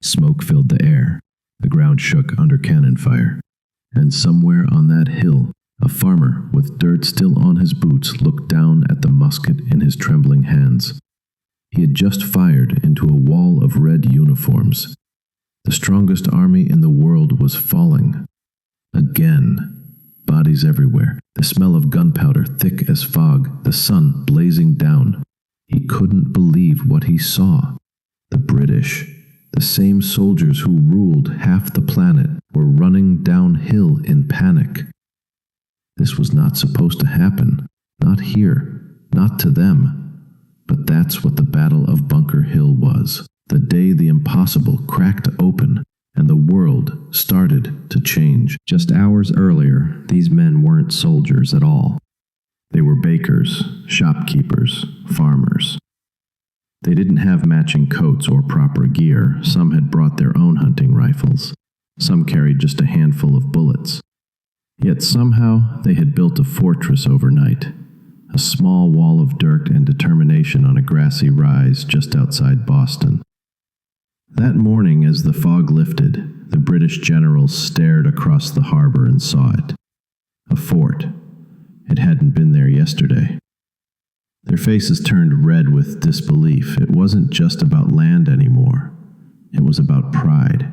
Smoke filled the air. The ground shook under cannon fire. And somewhere on that hill, a farmer with dirt still on his boots looked down at the musket in his trembling hands. He had just fired into a wall of red uniforms. The strongest army in the world was falling. Again. Bodies everywhere, the smell of gunpowder thick as fog, the sun blazing down. He couldn't believe what he saw. The British, the same soldiers who ruled half the planet, were running downhill in panic. This was not supposed to happen. Not here. Not to them. But that's what the Battle of Bunker Hill was. The day the impossible cracked open and the world started to change. Just hours earlier, these men weren't soldiers at all. They were bakers, shopkeepers, farmers. They didn't have matching coats or proper gear. Some had brought their own hunting rifles. Some carried just a handful of bullets. Yet somehow they had built a fortress overnight, a small wall of dirt and determination on a grassy rise just outside Boston. That morning, as the fog lifted, the British generals stared across the harbor and saw it. A fort. It hadn't been there yesterday. Their faces turned red with disbelief. It wasn't just about land anymore. It was about pride.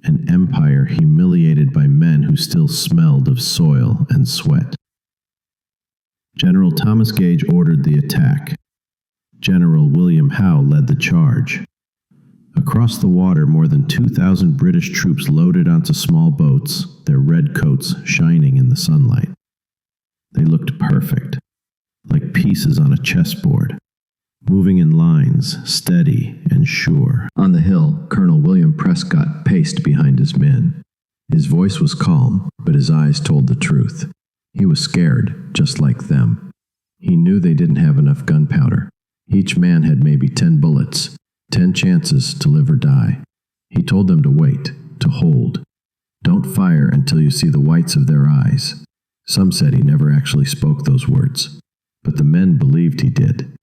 An empire humiliated by men who still smelled of soil and sweat. General Thomas Gage ordered the attack. General William Howe led the charge. Across the water, more than 2,000 British troops loaded onto small boats, their red coats shining in the sunlight. They looked perfect, like pieces on a chessboard, moving in lines, steady and sure. On the hill, Colonel William Prescott paced behind his men. His voice was calm, but his eyes told the truth. He was scared, just like them. He knew they didn't have enough gunpowder. Each man had maybe 10 bullets. 10 chances to live or die. He told them to wait, to hold. Don't fire until you see the whites of their eyes. Some said he never actually spoke those words, but the men believed he did.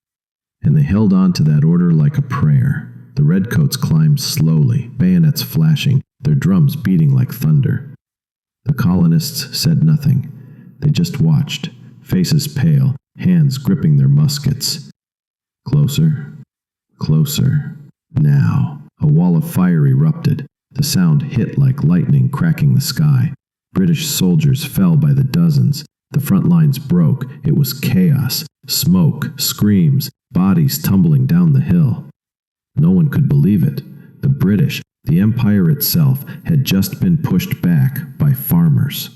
And they held on to that order like a prayer. The redcoats climbed slowly, bayonets flashing, their drums beating like thunder. The colonists said nothing. They just watched, faces pale, hands gripping their muskets. Closer, closer. Now, a wall of fire erupted. The sound hit like lightning cracking the sky. British soldiers fell by the dozens. The front lines broke. It was chaos. Smoke, screams, bodies tumbling down the hill. No one could believe it. The British, the empire itself, had just been pushed back by farmers.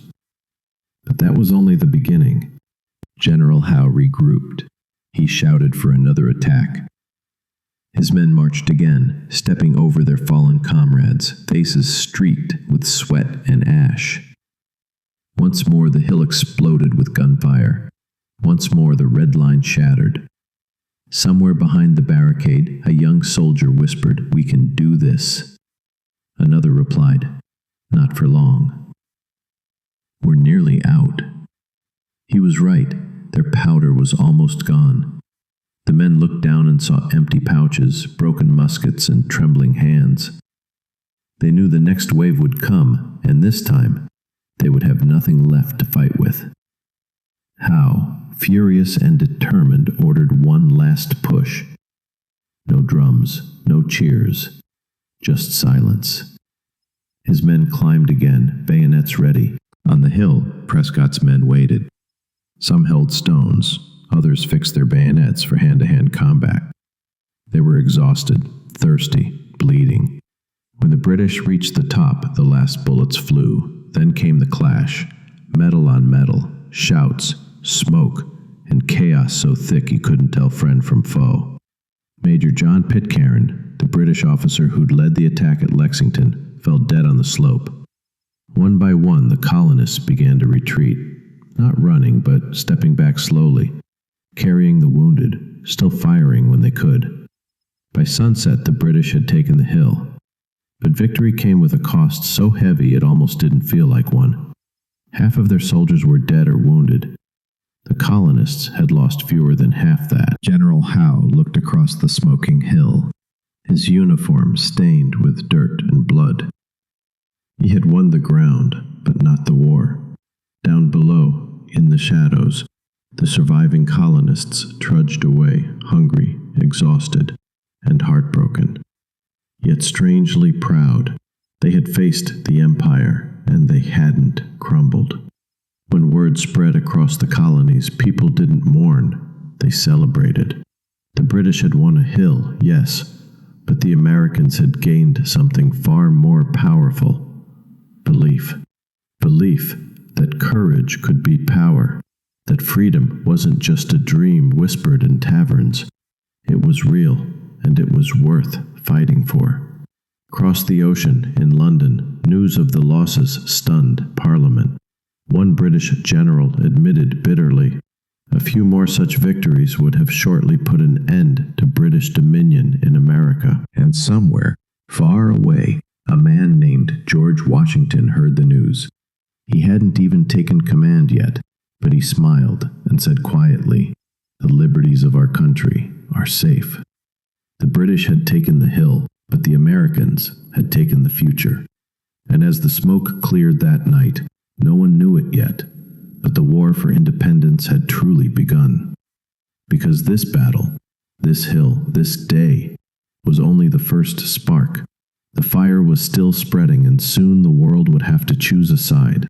But that was only the beginning. General Howe regrouped. He shouted for another attack. His men marched again, stepping over their fallen comrades, faces streaked with sweat and ash. Once more the hill exploded with gunfire. Once more the red line shattered. Somewhere behind the barricade, a young soldier whispered, "We can do this." Another replied, "Not for long." "We're nearly out." He was right. Their powder was almost gone. The men looked down and saw empty pouches, broken muskets, and trembling hands. They knew the next wave would come, and this time, they would have nothing left to fight with. Howe, furious and determined, ordered one last push. No drums, no cheers, just silence. His men climbed again, bayonets ready. On the hill, Prescott's men waited. Some held stones. Others fixed their bayonets for hand-to-hand combat. They were exhausted, thirsty, bleeding. When the British reached the top, the last bullets flew. Then came the clash, metal on metal, shouts, smoke, and chaos so thick you couldn't tell friend from foe. Major John Pitcairn, the British officer who'd led the attack at Lexington, fell dead on the slope. One by one, the colonists began to retreat, not running, but stepping back slowly, carrying the wounded, still firing when they could. By sunset, the British had taken the hill, but victory came with a cost so heavy it almost didn't feel like one. Half of their soldiers were dead or wounded. The colonists had lost fewer than half that. General Howe looked across the smoking hill, his uniform stained with dirt. had won the ground, but not the war. Down below, in the shadows, the surviving colonists trudged away, hungry, exhausted, and heartbroken. Yet strangely proud. They had faced the empire, and they hadn't crumbled. When word spread across the colonies, people didn't mourn, they celebrated. The British had won a hill, yes, but the Americans had gained something far more powerful. Belief. Belief that courage could beat power, that freedom wasn't just a dream whispered in taverns. It was real, and it was worth fighting for. Across the ocean, in London, news of the losses stunned Parliament. One British general admitted bitterly, a few more such victories would have shortly put an end to British dominion in America. And somewhere, far away, a man named George Washington heard the news. He hadn't even taken command yet, but he smiled and said quietly, "The liberties of our country are safe." The British had taken the hill, but the Americans had taken the future. And as the smoke cleared that night, no one knew it yet, but the war for independence had truly begun. Because this battle, this hill, this day, was only the first spark. The fire was still spreading, and soon the world would have to choose a side.